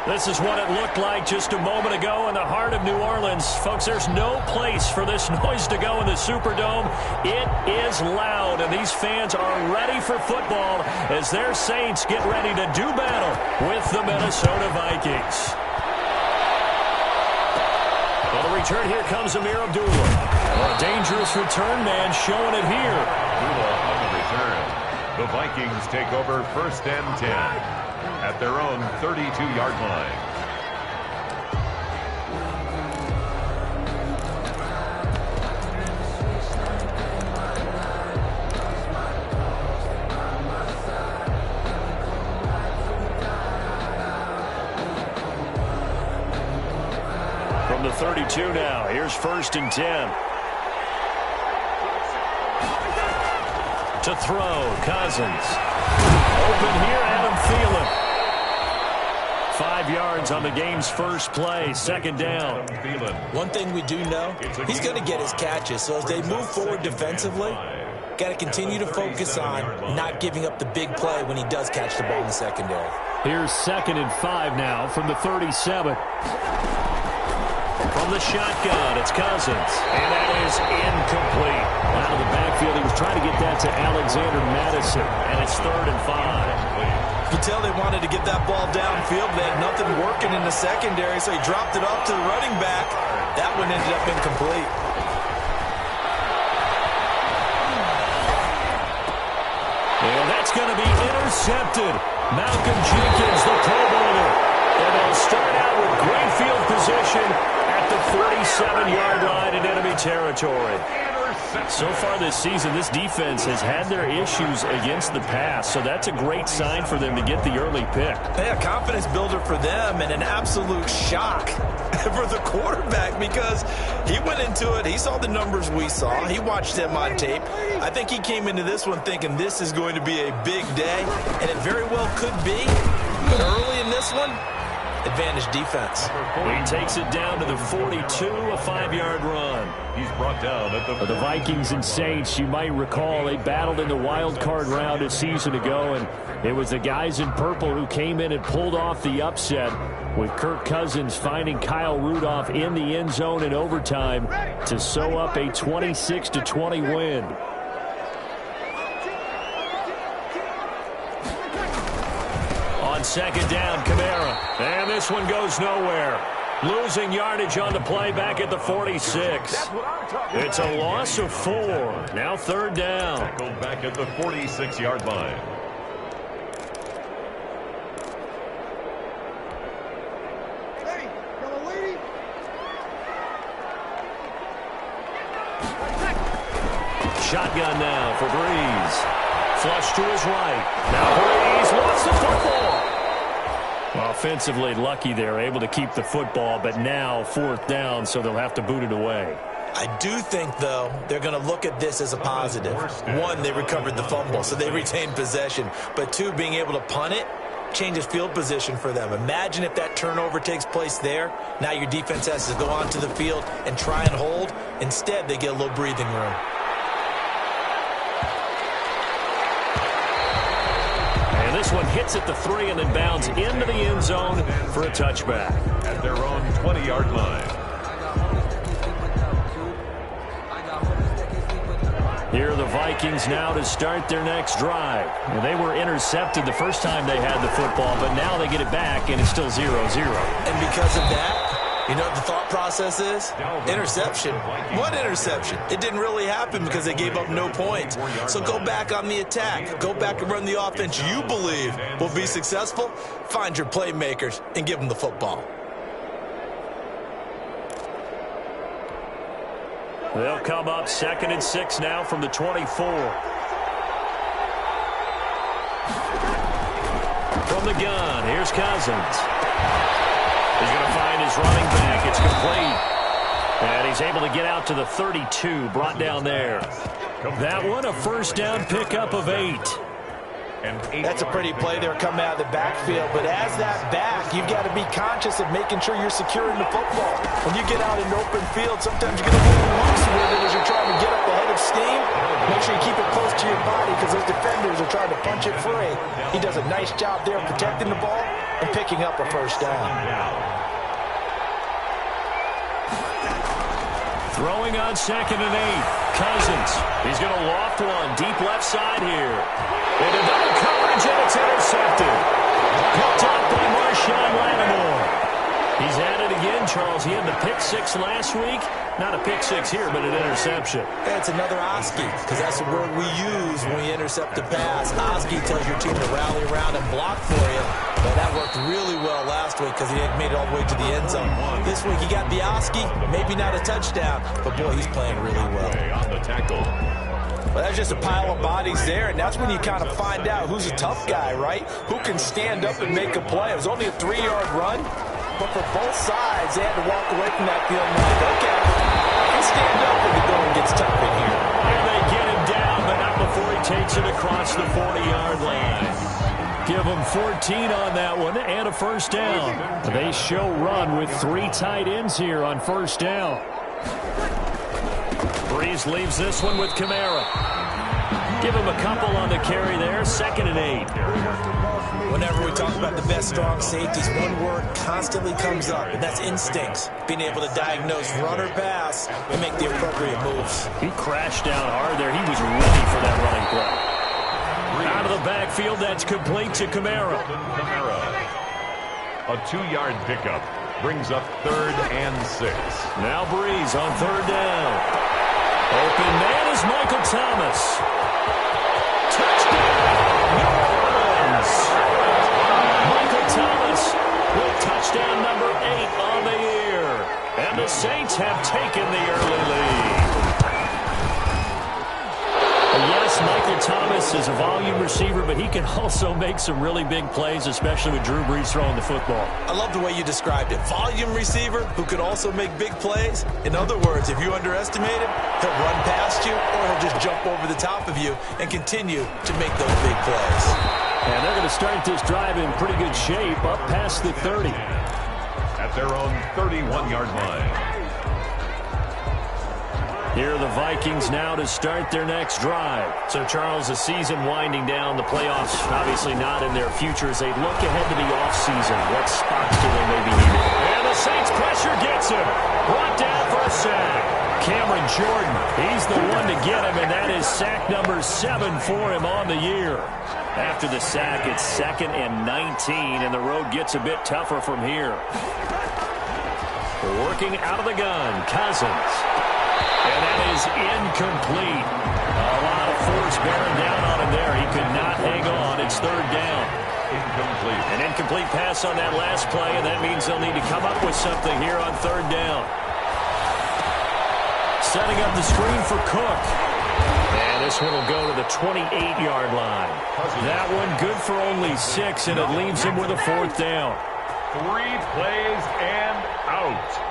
This is what it looked like just a moment ago in the heart of New Orleans. Folks, there's no place for this noise to go in the Superdome. It is loud, and these fans are ready for football as their Saints get ready to do battle with the Minnesota Vikings. On the return, here comes Amir Abdullah. A dangerous return man showing it here. Abdullah on the return. The Vikings take over 1st and 10. At their own 32-yard line. From the 32 now, here's 1st and 10. To throw, Cousins. Open here, Adam Thielen. 5 yards on the game's first play, 2nd down. One thing we do know, he's going to get his catches. So as they move forward defensively, got to continue to focus on not giving up the big play when he does catch the ball in the secondary. Here's 2nd and 5 now from the 37. From the shotgun, it's Cousins. And that is incomplete. Out of the backfield, he was trying to get that to Alexander Madison. And it's 3rd and 5. You can tell they wanted to get that ball downfield. They had nothing working in the secondary, so he dropped it off to the running back. That one ended up incomplete. And that's going to be intercepted. Malcolm Jenkins, the Pro Bowler. And they'll start out with great field position at the 47-yard line in enemy territory. So far this season, this defense has had their issues against the pass, so that's a great sign for them to get the early pick. Yeah, confidence builder for them and an absolute shock for the quarterback because he went into it. He saw the numbers we saw. He watched them on tape. I think he came into this one thinking this is going to be a big day, and it very well could be. But early in this one, advantage defense. He takes it down to the 42, a 5-yard run. He's brought down at the Vikings and Saints, you might recall, they battled in the wild card round a season ago, and it was the guys in purple who came in and pulled off the upset, with Kirk Cousins finding Kyle Rudolph in the end zone in overtime to sew up a 26-20 win. On 2nd down, Kamara. And this one goes nowhere. Losing yardage on the play back at the 46. It's a loss of 4. Now 3rd down. Tackled back at the 46-yard line. Shotgun now for Breeze. Flush to his right. Now Breeze lost the football. Offensively lucky they're able to keep the football, but now 4th down, so they'll have to boot it away. I do think, though, they're going to look at this as a positive. 1, they recovered the fumble, so they retained possession. But 2, being able to punt it changes field position for them. Imagine if that turnover takes place there. Now your defense has to go onto the field and try and hold. Instead, they get a little breathing room. And this one hits at the 3 and then bounds into the end zone for a touchback. At their own 20-yard line. Here are the Vikings now to start their next drive. And they were intercepted the first time they had the football, but now they get it back, and it's still 0-0. And because of that, you know what the thought process is? Interception. What interception? It didn't really happen because they gave up no points. So go back on the attack. Go back and run the offense you believe will be successful. Find your playmakers and give them the football. They'll come up 2nd and 6 now from the 24. From the gun, here's Cousins. He's going to find his running back. It's complete. And he's able to get out to the 32, brought down there. That one, a 1st down pickup of 8. That's a pretty play there coming out of the backfield, but as that back, you've got to be conscious of making sure you're securing the football. When you get out in open field, sometimes you get a little loose with it as you're trying to get up ahead of steam. Make sure you keep it close to your body because those defenders are trying to punch it free. He does a nice job there protecting the ball and picking up a first down. Throwing on 2nd and 8. Cousins. He's going to loft one deep left side here. Into double coverage, and it's intercepted. Picked up by Marshawn Lattimore. He's at it again, Charles. He had the pick 6 last week. Not a pick 6 here, but an interception. It's another Oski, because that's the word we use when we intercept a pass. Oski tells your team to rally around and block for you. But that worked really well last week because he had made it all the way to the end zone. This week he got the Oski, maybe not a touchdown, but boy, he's playing really well. On the tackle. Well, that's just a pile of bodies there, and that's when you kind of find out who's a tough guy, right? Who can stand up and make a play. It was only a 3-yard run, but for both sides, they had to walk away from that field like, okay, I can stand up when the going gets tough in here. And they get him down, but not before he takes it across the 40-yard line. Give him 14 on that one and a first down. They show run with 3 tight ends here on first down. Breeze leaves this one with Kamara. Give him a couple on the carry there. 2nd and 8. Whenever we talk about the best strong safeties, one word constantly comes up, and that's instincts. Being able to diagnose run or pass and make the appropriate moves. He crashed down hard there. He was ready for that running play. Out of the backfield, that's complete to Kamara. A 2-yard pickup brings up 3rd and 6. Now Breeze on 3rd down. Open man is Michael Thomas. Touchdown, New Orleans. Michael Thomas with touchdown number 8 on the year. And the Saints have taken the early lead. Yes, Michael Thomas is a volume receiver, but he can also make some really big plays, especially with Drew Brees throwing the football. I love the way you described it. Volume receiver who could also make big plays. In other words, if you underestimate him, he'll run past you or he'll just jump over the top of you and continue to make those big plays. And they're going to start this drive in pretty good shape up past the 30. At their own 31-yard line. Here are the Vikings now to start their next drive. So, Charles, the season winding down, the playoffs obviously not in their future as they look ahead to the offseason. What spots do they maybe need? And the Saints pressure gets him. Brought down for a sack. Cameron Jordan, he's the one to get him, and that is sack number 7 for him on the year. After the sack, it's 2nd and 19, and the road gets a bit tougher from here. Working out of the gun, Cousins. And that is incomplete. A lot of force bearing down on him there. He could not hang on. It's 3rd down. Incomplete. An incomplete pass on that last play, and that means they'll need to come up with something here on 3rd down. Setting up the screen for Cook. And this one will go to the 28-yard line. That one good for only 6, and it leaves him with a 4th down. 3 plays and out.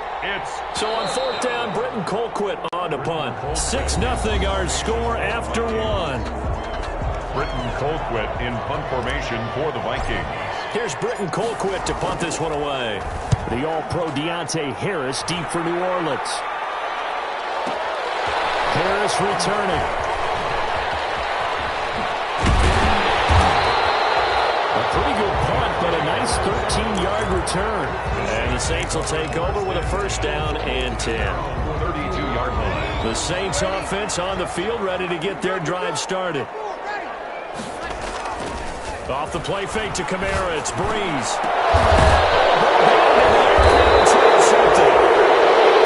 So on 4th down, Britton Colquitt on to punt. 6-0 our score after 1. Britton Colquitt in punt formation for the Vikings. Here's Britton Colquitt to punt this one away. The All-Pro Deontay Harris deep for New Orleans. Harris returning. A pretty good punt, but a nice 13-yard return. And the Saints will take over with a 1st down and 10. 32-yard line. The Saints offense on the field, ready to get their drive started. Off the play fake to Kamara, it's Breeze.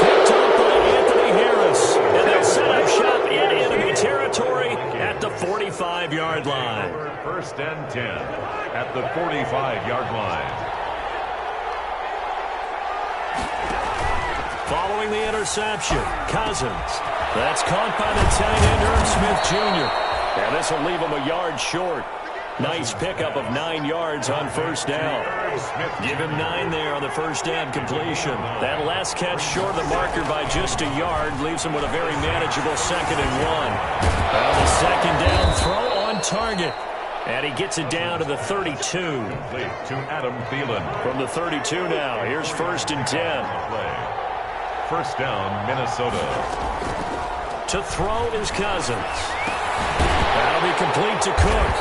Picked up by Anthony Harris. And they'll set up shop in enemy territory at the 45-yard line. 1st and 10 at the 45-yard line. Following the interception, Cousins. That's caught by the tight end, Irv Smith Jr. And this will leave him a yard short. Nice pickup of 9 yards on 1st down. Give him 9 there on the 1st down completion. That last catch short of the marker by just a yard leaves him with a very manageable 2nd and 1. Now the 2nd down throw on target. And he gets it down to the 32. Complete to Adam Thielen. From the 32 now, here's 1st and 10. First down, Minnesota. To throw is Cousins. That'll be complete to Cook.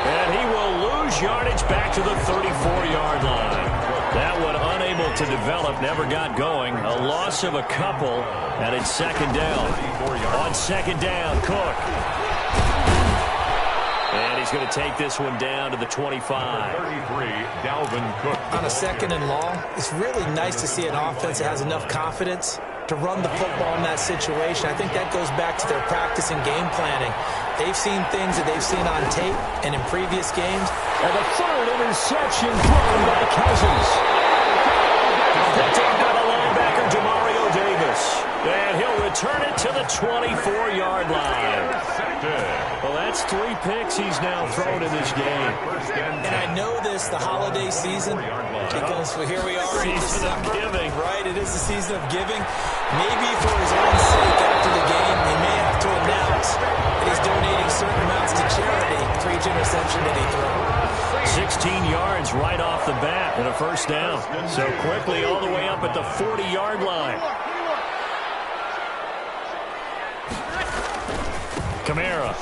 And he will lose yardage back to the 34-yard line. That one unable to develop, never got going. A loss of a couple, and it's 2nd down. On 2nd down, Cook. And he's going to take this one down to the 25. 33, Dalvin Cook. On a 2nd and long, it's really nice to see an offense that has enough confidence to run the football in that situation. I think that goes back to their practice and game planning. They've seen things that they've seen on tape and in previous games. And the 3rd interception thrown by Cousins. Picked up by the linebacker, Demario Davis. And he'll return it to the 24-yard line. Well, that's 3 picks he's now thrown in this game. And I know this, the holiday season, because here we are in December. Giving. Right, it is the season of giving. Maybe for his own sake after the game, he may have to announce that he's donating certain amounts to charity for each interception that he throws. 16 yards right off the bat and a 1st down. So quickly all the way up at the 40-yard line. Kamara.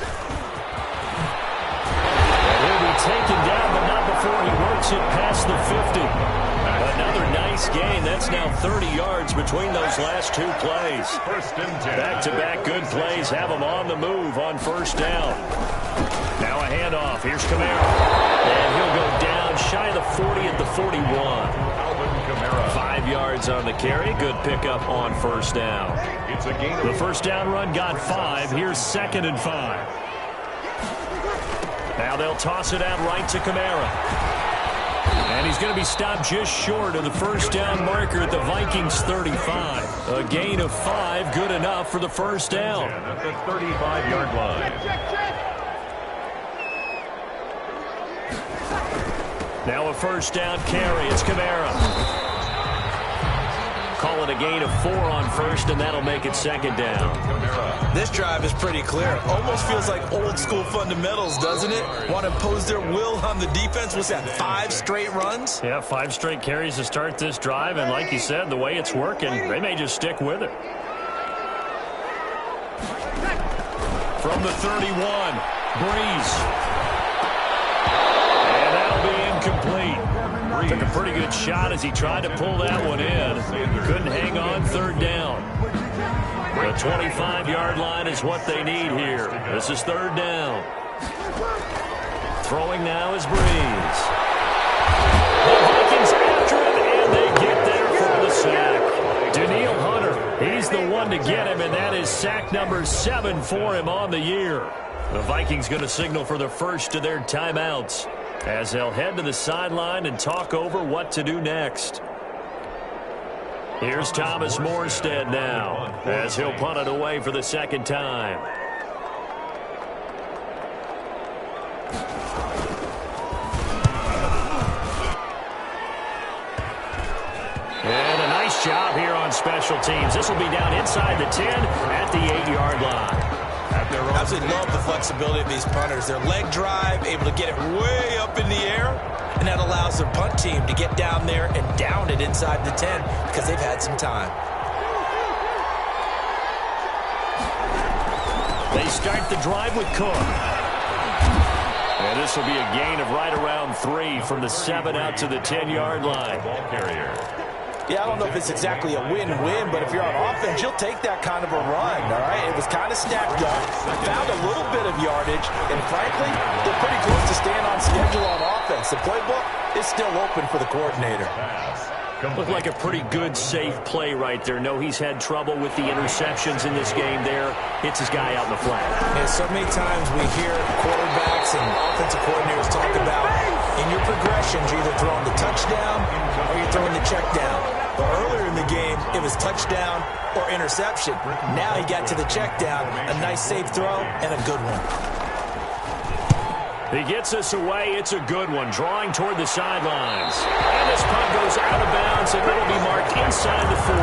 And he'll be taken down, but not before he works it past the 50. Another nice gain. That's now 30 yards between those last 2 plays. Back-to-back good plays have him on the move on 1st down. Now a handoff. Here's Kamara. And he'll go down shy of the 40 at the 41. 5 yards on the carry. Good pickup on 1st down. The 1st down run got 5. Here's 2nd and 5. Now they'll toss it out right to Kamara. And he's going to be stopped just short of the 1st down marker at the Vikings 35. A gain of 5, good enough for the 1st down. At the 35-yard line. Now a 1st down carry. It's Kamara. Call it a gain of 4 on 1st, and that'll make it 2nd down. This drive is pretty clear. Almost feels like old school fundamentals, doesn't it? Want to impose their will on the defense. What's that, 5 straight runs? Yeah, 5 straight carries to start this drive, and like you said, the way it's working, they may just stick with it. From the 31, Breeze. And that'll be incomplete. Took a pretty good shot as he tried to pull that one in. Couldn't hang on 3rd down. The 25-yard line is what they need here. This is 3rd down. Throwing now is Breeze. The Vikings after him, and they get there for the sack. Danielle Hunter, he's the one to get him, and that is sack number 7 for him on the year. The Vikings going to signal for the first of their timeouts, as they'll head to the sideline and talk over what to do next. Here's Thomas Morstead now, as he'll punt it away for the 2nd time. And a nice job here on special teams. This will be down inside the 10 at the 8-yard line. Absolutely love the flexibility of these punters. Their leg drive, able to get it way up in the air, and that allows their punt team to get down there and down it inside the 10 because they've had some time. They start the drive with Cook. And this will be a gain of right around 3 from the 7 out to the 10-yard line. Ball carrier. Yeah, I don't know if it's exactly a win-win, but if you're on offense, you'll take that kind of a run, all right? It was kind of stacked up, found a little bit of yardage, and frankly, they're pretty close to staying on schedule on offense. The playbook is still open for the coordinator. Looked like a pretty good, safe play right there. No, he's had trouble with the interceptions in this game there. Hits his guy out in the flat. And so many times we hear quarterbacks and offensive coordinators talk about in your progressions, you're either throwing the touchdown or you're throwing the check down. But earlier in the game, it was touchdown or interception. Now he got to the check down, a nice safe throw, and a good one. He gets us away. It's a good one. Drawing toward the sidelines. And this punt goes out of bounds, and it'll be marked inside the 40.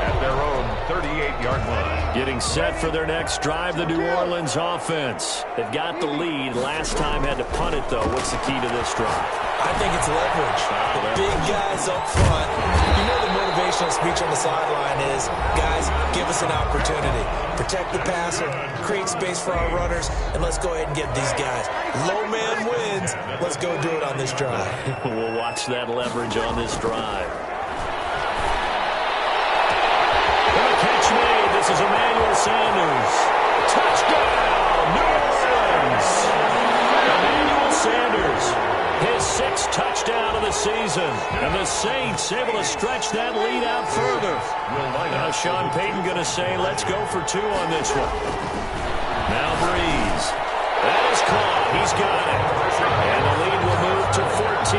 At their own 38-yard line. Getting set for their next drive, the New Orleans offense. They've got the lead. Last time had to punt it, though. What's the key to this drive? I think it's leverage. The big guys up front. You know the motivational speech on the sideline is, guys, give us an opportunity. Protect the passer, create space for our runners, and let's go ahead and get these guys. Low man wins. Let's go do it on this drive. We'll watch that leverage on this drive. Catch made. This is Emmanuel Sanders. Touchdown, New Orleans. Emmanuel Sanders, his 6th touchdown of the season. And the Saints able to stretch that lead out further. Now Sean Payton going to say, let's go for 2 on this one. Now Breeze. That is caught. He's got it. And the lead will move to 14-0.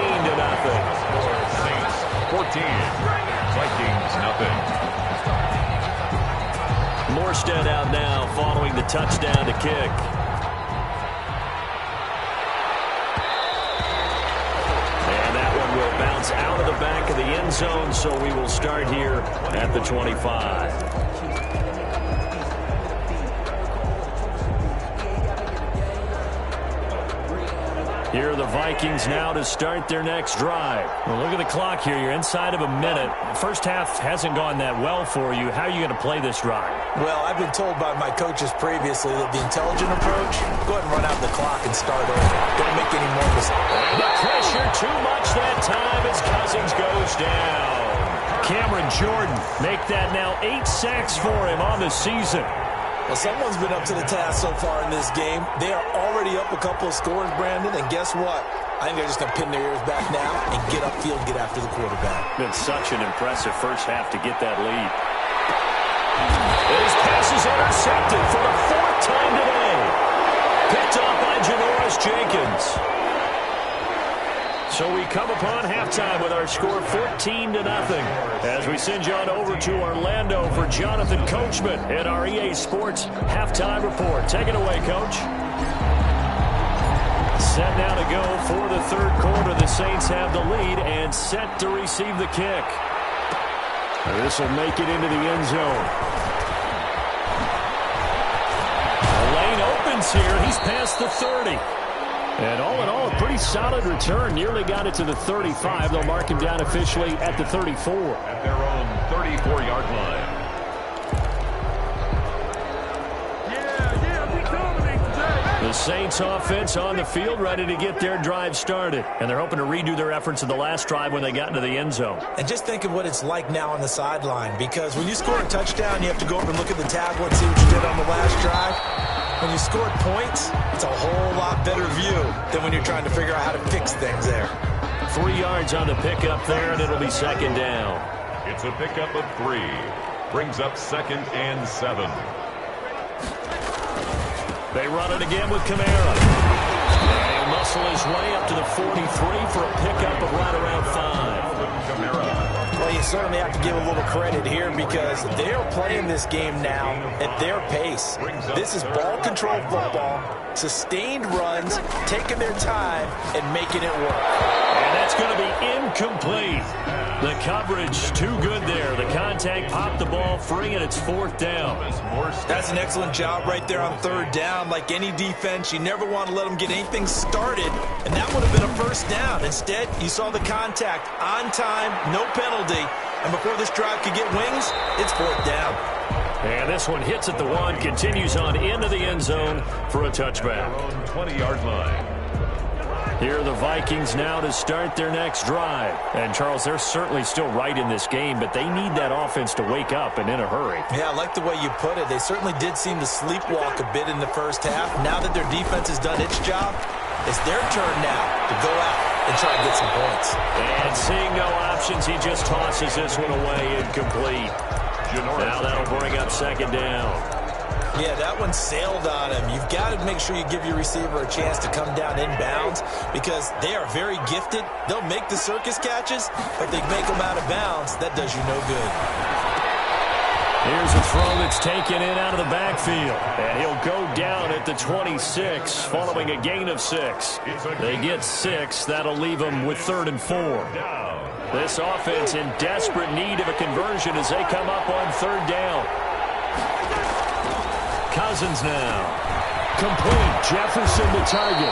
Saints 14. Vikings nothing. Morstead out now following the touchdown to kick. And that one will bounce out of the back of the end zone, so we will start here at the 25. Here are the Vikings now to start their next drive. Well, look at the clock here. You're inside of a minute. First half hasn't gone that well for you. How are you going to play this drive? Well, I've been told by my coaches previously that the intelligent approach, go ahead and run out the clock and start over. Don't make any more mistakes. The pressure too much that time as Cousins goes down. Cameron Jordan make that now 8 sacks for him on the season. Well, someone's been up to the task so far in this game. They are already up a couple of scores, Brandon, and guess what? I think they're just going to pin their ears back now and get upfield, get after the quarterback. Been such an impressive first half to get that lead. His pass is intercepted for the 4th time today. Picked off by Janoris Jenkins. So we come upon halftime with our score 14-0 as we send you on over to Orlando for Jonathan Coachman in our EA Sports halftime report. Take it away, Coach. Set now to go for the 3rd quarter. The Saints have the lead and set to receive the kick. This will make it into the end zone. The lane opens here. He's past the 30. And all in all, a pretty solid return. Nearly got it to the 35. They'll mark him down officially at the 34. At their own 34-yard line. The Saints offense on the field, ready to get their drive started. And they're hoping to redo their efforts in the last drive when they got into the end zone. And just think of what it's like now on the sideline, because when you score a touchdown, you have to go over and look at the tablet and see what you did on the last drive. When you scored points, it's a whole lot better view than when you're trying to figure out how to fix things there. 3 yards on the pickup there, and it'll be 2nd down. It's a pickup of 3. Brings up 2nd and 7. They run it again with Kamara. They muscle his way up to the 43 for a pickup of right around 5. Kamara. Well, you certainly have to give a little credit here because they're playing this game now at their pace. This is ball control football, sustained runs, taking their time, and making it work. And that's going to be incomplete. The coverage too good there. The contact popped the ball free, and it's 4th down. That's an excellent job right there on 3rd down. Like any defense, you never want to let them get anything started, and that would have been a 1st down. Instead, you saw the contact on time, no penalty, and before this drive could get wings, it's 4th down. And this one hits at the 1, continues on into the end zone for a touchback. 20-yard line. Here are the Vikings now to start their next drive. And, Charles, they're certainly still right in this game, but they need that offense to wake up and in a hurry. Yeah, I like the way you put it. They certainly did seem to sleepwalk a bit in the first half. Now that their defense has done its job, it's their turn now to go out and try and get some points. And seeing no options, he just tosses this one away incomplete. Now that'll bring up 2nd down. Yeah, that one sailed on him. You've got to make sure you give your receiver a chance to come down inbounds because they are very gifted. They'll make the circus catches, but they make them out of bounds. That does you no good. Here's a throw that's taken in out of the backfield. And he'll go down at the 26 following a gain of 6. They get 6. That'll leave them with 3rd and 4. This offense in desperate need of a conversion as they come up on 3rd down. Cousins now. Complete. Jefferson the target.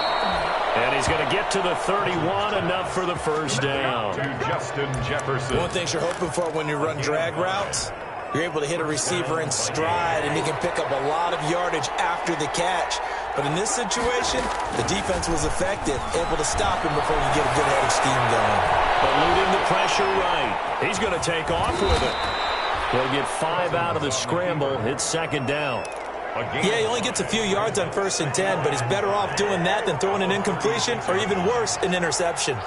And he's going to get to the 31, enough for the first down. To Justin Jefferson. One thing you're hoping for when you run drag routes, you're able to hit a receiver in stride, and he can pick up a lot of yardage after the catch. But in this situation, the defense was effective, able to stop him before you get a good head of steam going. Eluding the pressure right. He's going to take off with it. He'll get 5 out of the scramble. It's second down. Yeah, he only gets a few yards on 1st and 10, but he's better off doing that than throwing an incompletion or even worse, an interception.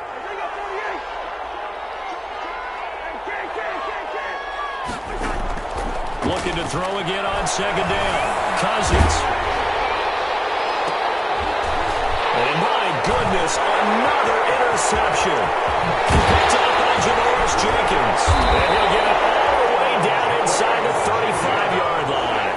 Looking to throw again on second down. Cousins. And my goodness, another interception. Picked up by Janoris Jenkins. And he'll get it all the way down inside the 35-yard line.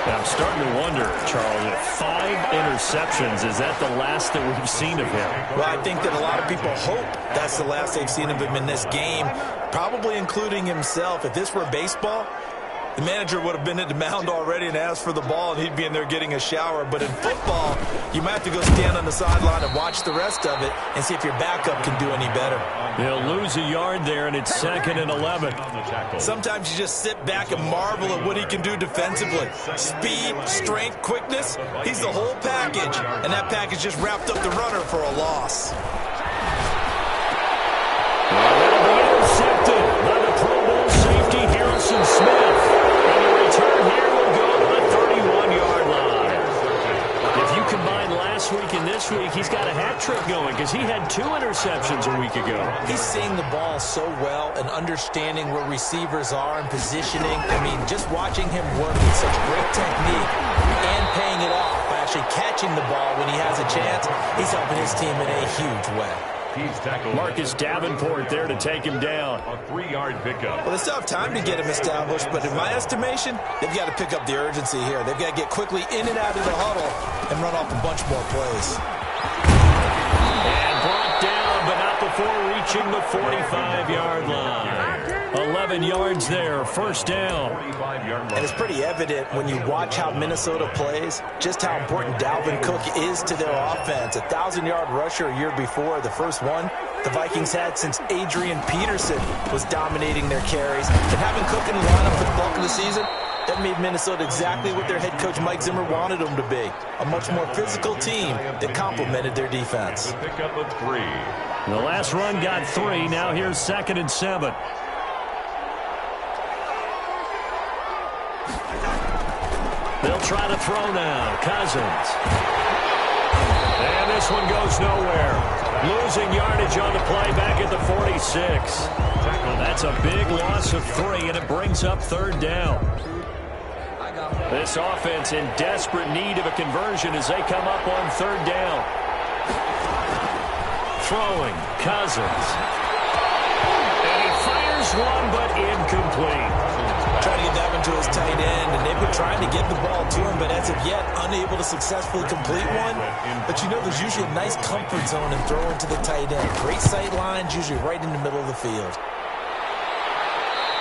I'm starting to wonder, Charles, if 5 interceptions, is that the last that we've seen of him? Well, I think that a lot of people hope that's the last they've seen of him in this game, probably including himself. If this were baseball, the manager would have been at the mound already and asked for the ball, and he'd be in there getting a shower. But in football, you might have to go stand on the sideline and watch the rest of it and see if your backup can do any better. They'll lose a yard there, and it's 2nd and 11. Sometimes you just sit back and marvel at what he can do defensively. Speed, strength, quickness, he's the whole package. And that package just wrapped up the runner for a loss. That'll be intercepted by the Pro Bowl safety Harrison Smith. And the return here will go to the 31-yard line. If you combine last week and this week, he's got a hat trick going because he had 2 interceptions a week ago. He's seeing the ball so well and understanding where receivers are and positioning. I mean, just watching him work with such great technique and paying it off by actually catching the ball when he has a chance, he's helping his team in a huge way. He's tackled. Marcus Davenport there to take him down. A 3-yard pickup. Well, they still have time to get him established, but in my estimation, they've got to pick up the urgency here. They've got to get quickly in and out of the huddle and run off a bunch more plays. And brought down, but not before reaching the 45-yard line. 11 yards there, first down. And it's pretty evident when you watch how Minnesota plays, just how important Dalvin Cook is to their offense. 1,000-yard rusher a year before, the first one the Vikings had since Adrian Peterson was dominating their carries. And having Cook in the lineup for the bulk of the season, that made Minnesota exactly what their head coach Mike Zimmer wanted them to be. A much more physical team that complemented their defense. The pickup of 3. The last run got 3. Now here's 2nd and 7. They'll try to throw now. Cousins. And this one goes nowhere. Losing yardage on the play back at the 46. That's a big loss of 3, and it brings up 3rd down. This offense in desperate need of a conversion as they come up on 3rd down. Throwing. Cousins. And he fires one, but incomplete. Trying to get that one to his tight end, and they've been trying to get the ball to him, but as of yet, unable to successfully complete one. But you know, there's usually a nice comfort zone in throwing to the tight end. Great sight lines, usually right in the middle of the field.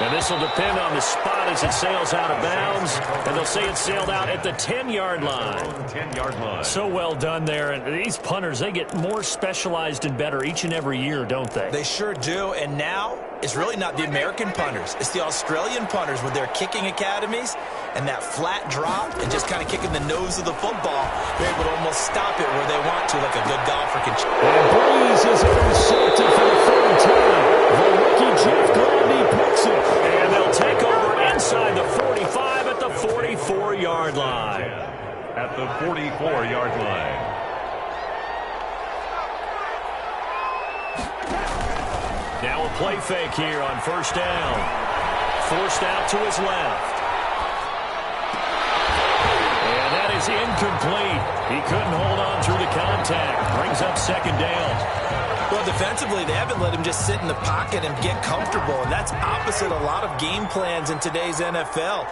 And this will depend on the spot as it sails out of bounds. And they'll say it sailed out at the 10-yard line. 10-yard line. So well done there. And these punters, they get more specialized and better each and every year, don't they? They sure do. And now, it's really not the American punters. It's the Australian punters with their kicking academies and that flat drop and just kind of kicking the nose of the football. They're able to almost stop it where they want to, like a good golfer can. And Breeze is intercepted for the 3rd time. The rookie Jeff Gladney picks it. And they'll take over inside the 45 at the 44-yard line. At the 44-yard line. Now a play fake here on 1st down. Forced out to his left. And that is incomplete. He couldn't hold on through the contact. Brings up 2nd down. Well, defensively, they haven't let him just sit in the pocket and get comfortable, and that's opposite a lot of game plans in today's NFL.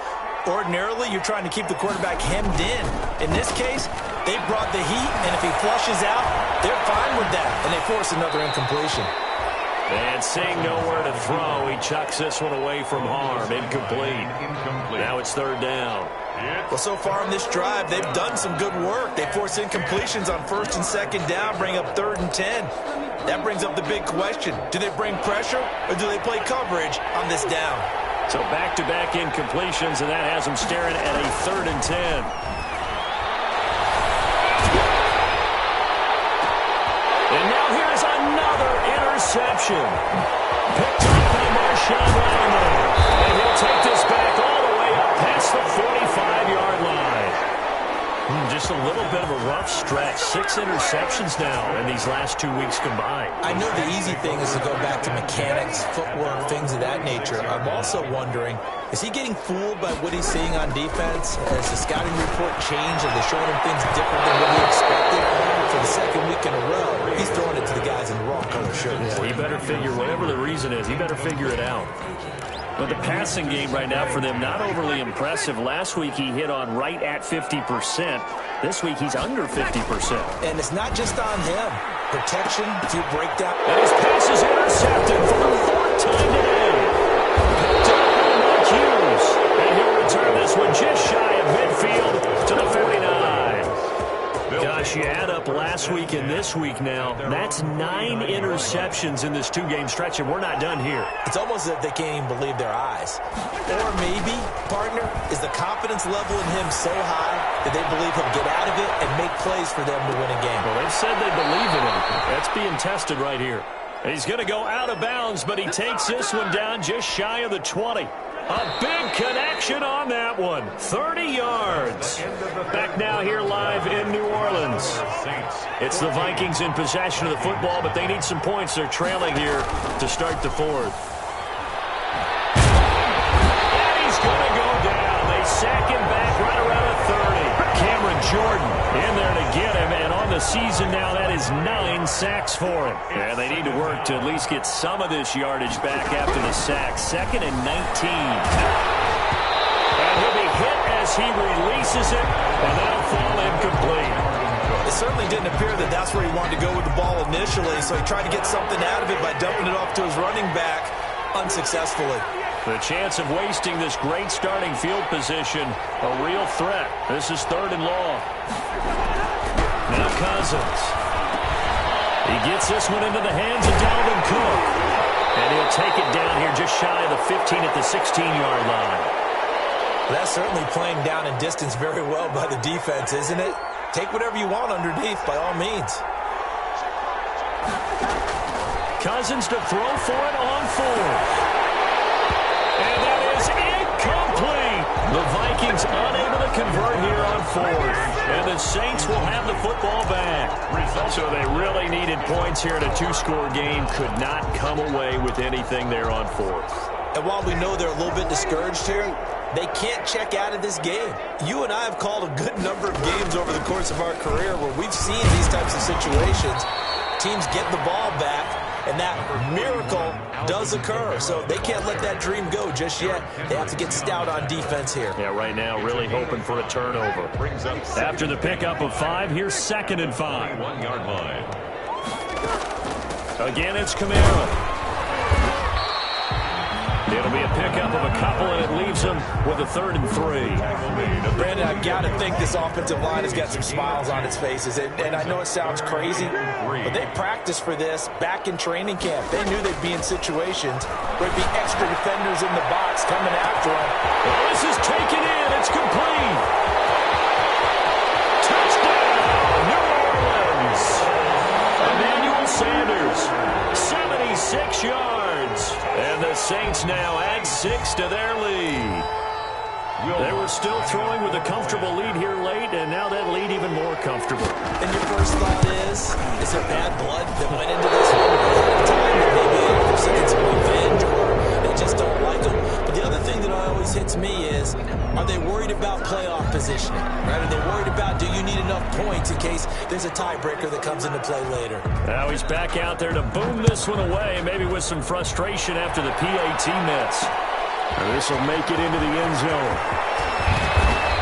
Ordinarily, you're trying to keep the quarterback hemmed in. In this case, they brought the heat, and if he flushes out, they're fine with that, and they force another incompletion. And seeing nowhere to throw, he chucks this one away from harm. Incomplete. Now it's 3rd down. Well, so far in this drive, they've done some good work. They force incompletions on 1st and 2nd down, bring up 3rd and 10. That brings up the big question. Do they bring pressure or do they play coverage on this down? So back-to-back incompletions, and that has them staring at a 3rd and 10. And now here's another interception. Picked up by Marshawn Lattimore. And he'll take this back all the way up past the 45-yard line. Just a little bit of a rough stretch. 6 interceptions now in these last 2 weeks combined. I know the easy thing is to go back to mechanics, footwork, things of that nature. I'm also wondering, is he getting fooled by what he's seeing on defense? Has the scouting report changed? Are they showing him things different than what he expected? For the 2nd week in a row, he's throwing it to the guys in the wrong color shirts. Yeah, he better figure, whatever the reason is, he better figure it out. But the passing game right now for them, not overly impressive. Last week he hit on right at 50%. This week he's under 50%. And it's not just on him. Protection, a few breakdowns. And his pass is intercepted for the 4th time today. Picked up by Mark Hughes. And he'll return this one just shy of midfield to the 49. Gosh, you add up last week and this week now. That's 9 interceptions in this 2-game stretch, and we're not done here. It's almost as if they can't even believe their eyes. Or maybe, partner, is the confidence level in him so high that they believe he'll get out of it and make plays for them to win a game. Well, they've said they believe in him. That's being tested right here. He's going to go out of bounds, but he takes this one down just shy of the 20. A big connection on that one. 30 yards. Back now here live in New Orleans. It's the Vikings in possession of the football, but they need some points. They're trailing here to start the 4th. And he's going to go down. They sack him back right around the 30. Cameron Jordan in there to get him, and on the season now, that is 9 sacks for him. And they need to work to at least get some of this yardage back after the sack. 2nd and 19. And he'll be hit as he releases it, and that'll fall incomplete. It certainly didn't appear that that's where he wanted to go with the ball initially, so he tried to get something out of it by dumping it off to his running back unsuccessfully. The chance of wasting this great starting field position, a real threat. This is 3rd and long. Now Cousins. He gets this one into the hands of Dalvin Cook. And he'll take it down here just shy of the 15 at the 16-yard line. That's certainly playing down in distance very well by the defense, isn't it? Take whatever you want underneath, by all means. Cousins to throw for it on 4th. And that is incomplete. The Vikings unable to convert here on 4th. And the Saints will have the football back. So they really needed points here in a 2-score game. Could not come away with anything there on 4th. And while we know they're a little bit discouraged here, they can't check out of this game. You and I have called a good number of games over the course of our career where we've seen these types of situations. Teams get the ball back, and that miracle does occur. So they can't let that dream go just yet. They have to get stout on defense here. Yeah, right now really hoping for a turnover. After the pickup of 5, here's 2nd and 5. 1-yard line. Again, it's Kamara. It'll be a pickup of a couple, and it leaves them with a 3rd and 3. Brandon, I've got to think this offensive line has got some smiles on its faces. And I know it sounds crazy, but they practiced for this back in training camp. They knew they'd be in situations where there'd be extra defenders in the box coming after them. Well, this is taken in. It's complete. Touchdown, New Orleans. Emmanuel Sanders, 76 yards. And the Saints now add 6 to their lead. They were still throwing with a comfortable lead here late, and now that lead even more comfortable. And your first thought is there bad blood that went into this one ahead of time, and maybe they're seeking some revenge, or they just don't like them? But the other thing that always hits me is, are they worried about playoff positioning? Right? Are they worried about, do you need enough points in case there's a tiebreaker that comes into play later? Now he's back out there to boom this one away, maybe with some frustration after the PAT miss. This will make it into the end zone.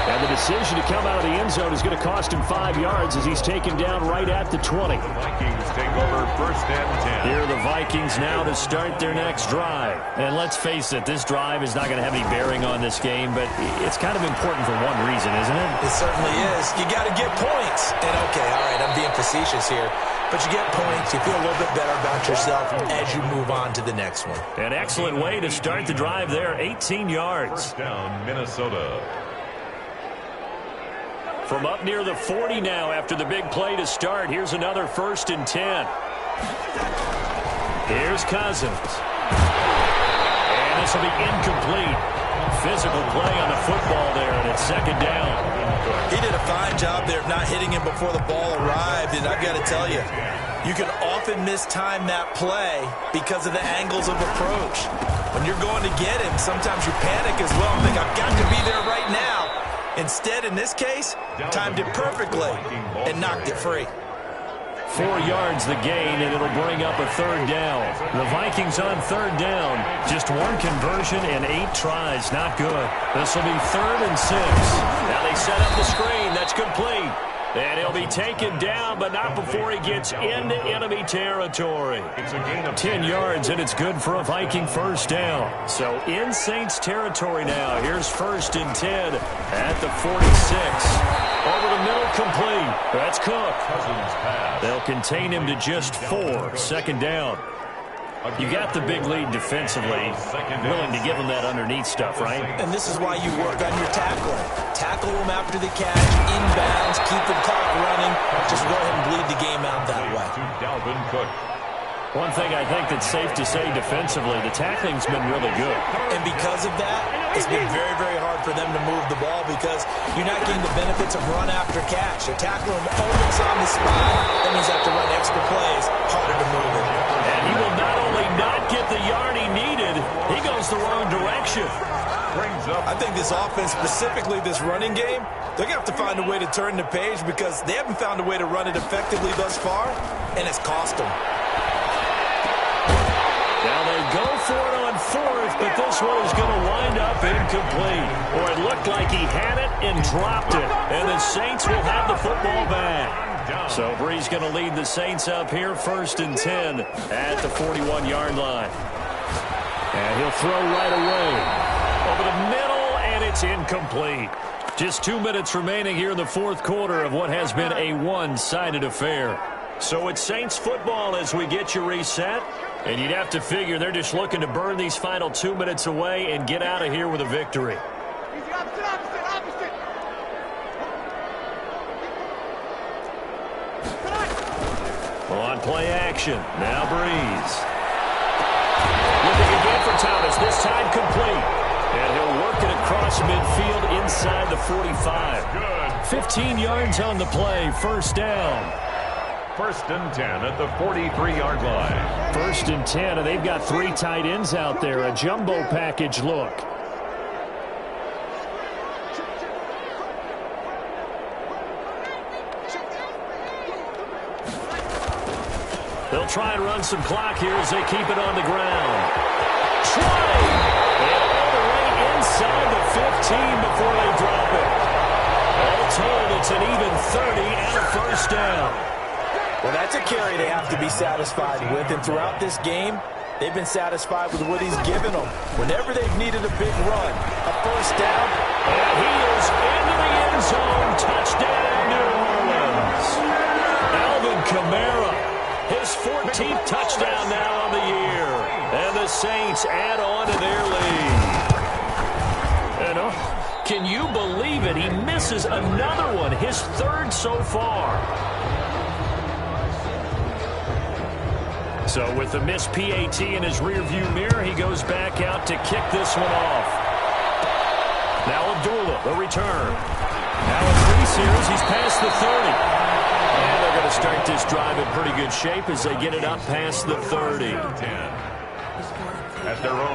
And the decision to come out of the end zone is going to cost him 5 yards as he's taken down right at the 20. The Vikings take over 1st and 10. Here are the Vikings now to start their next drive. And let's face it, this drive is not going to have any bearing on this game, but it's kind of important for one reason, isn't it? It certainly is. You got to get points. And okay, all right, I'm being facetious here. But you get points, you feel a little bit better about yourself as you move on to the next one. An excellent way to start the drive there, 18 yards. First down, Minnesota. From up near the 40 now after the big play to start. Here's another 1st and 10. Here's Cousins. And this will be incomplete. Physical play on the football there, and it's 2nd down. He did a fine job there of not hitting him before the ball arrived, and I've got to tell you, you can often mistime that play because of the angles of approach. When you're going to get him, sometimes you panic as well and think, I've got to be there right now. Instead, in this case, timed it perfectly and knocked it free. 4 yards the gain, and it'll bring up a 3rd down. The Vikings on 3rd down. Just 1 conversion and 8 tries. Not good. This will be 3rd and 6. Now they set up the screen. That's complete. And he'll be taken down, but not before he gets into enemy territory. It's a gain of 10 yards, and it's good for a Viking 1st down. So in Saints territory now. Here's 1st and 10 at the 46. Over the middle, complete. That's Cook. Cousins pass. They'll contain him to just 4. 2nd down. You got the big lead defensively. Willing to give him that underneath stuff, right? And this is why you work on your tackling. Tackle him after the catch, inbounds, keep the clock running. Just go ahead and bleed the game out that way. To Dalvin Cook. One thing I think that's safe to say defensively, the tackling's been really good. And because of that, it's been very, very hard for them to move the ball because you're not getting the benefits of run after catch. You're tackling them almost on the spot. That means you have to run extra plays, harder to move it. And he will not only not get the yard he needed, he goes the wrong direction. I think this offense, specifically this running game, they're going to have to find a way to turn the page because they haven't found a way to run it effectively thus far, and it's cost them. Now they go for it on 4th, but this one is going to wind up incomplete. Or it looked like he had it and dropped it. And the Saints will have the football back. So Bree's going to lead the Saints up here, 1st and 10 at the 41-yard line. And he'll throw right away. Over the middle, and it's incomplete. Just 2 minutes remaining here in the 4th quarter of what has been a one-sided affair. So it's Saints football as we get you reset. And you'd have to figure they're just looking to burn these final 2 minutes away and get out of here with a victory. On play action. Now Breeze. Looking again for Thomas. This time complete. And he'll work it across midfield inside the 45. 15 yards on the play. 1st down. 1st and 10 at the 43-yard line. 1st and 10, and they've got 3 tight ends out there. A jumbo package look. They'll try and run some clock here as they keep it on the ground. Try! And all the way inside the 15 before they drop it. All told, it's an even 30 and a 1st down. Well, that's a carry they have to be satisfied with, and throughout this game, they've been satisfied with what he's given them. Whenever they've needed a big run, a 1st down. And he is into the end zone. Touchdown, New Orleans. Alvin Kamara, his 14th touchdown now on the year. And the Saints add on to their lead. And can you believe it? He misses another one, his 3rd so far. So with the missed PAT in his rearview mirror, he goes back out to kick this one off. Now Abdullah, the return. Now in 3 series, he's past the 30. And they're going to start this drive in pretty good shape as they get it up past the 30.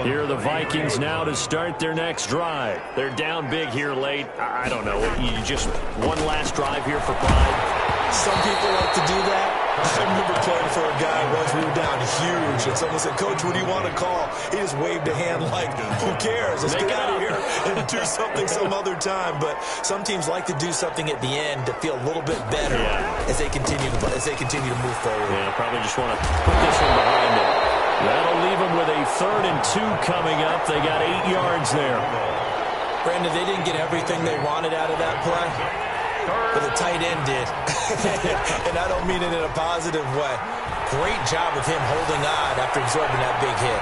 Here are the Vikings now to start their next drive. They're down big here late. I don't know. You just one last drive here for pride. Some people like to do that. I remember playing for a guy once. We were down huge, and someone said, "Coach, what do you want to call?" He just waved a hand like, "Who cares? Let's get out of here and do something some other time." But some teams like to do something at the end to feel a little bit better as they continue to move forward. Yeah, probably just want to put this one behind them. That'll leave them with a 3rd and 2 coming up. They got 8 yards there. Brandon, they didn't get everything they wanted out of that play, but the tight end did. And I don't mean it in a positive way. Great job of him holding on after absorbing that big hit.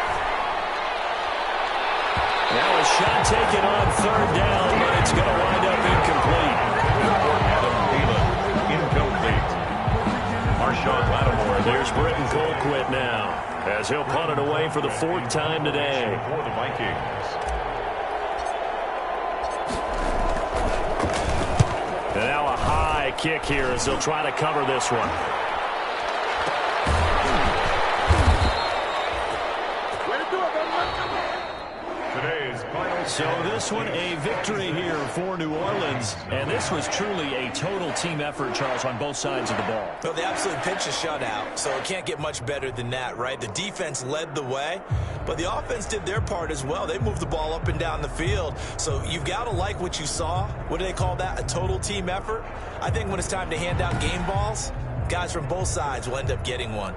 Now a shot taken on 3rd down, but it's going to wind up incomplete. Adam Thielen, incomplete. Marshawn Lattimore. There's Britton Colquitt now, as he'll punt it away for the 4th time today. For the Vikings. And now a high kick here as they'll try to cover this one. So this one a victory here for New Orleans. And this was truly a total team effort, Charles, on both sides of the ball. Well, they absolutely pitched a shutout, so it can't get much better than that, right? The defense led the way, but the offense did their part as well. They moved the ball up and down the field. So you've got to like what you saw. What do they call that? A total team effort? I think when it's time to hand out game balls, guys from both sides will end up getting one.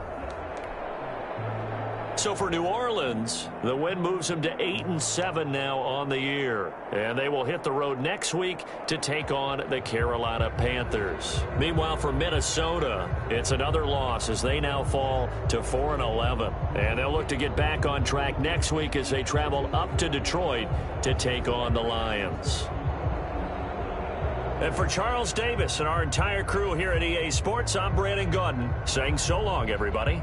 So for New Orleans, the win moves them to 8-7 now on the year. And they will hit the road next week to take on the Carolina Panthers. Meanwhile, for Minnesota, it's another loss as they now fall to 4-11. And they'll look to get back on track next week as they travel up to Detroit to take on the Lions. And for Charles Davis and our entire crew here at EA Sports, I'm Brandon Gaudin saying so long, everybody.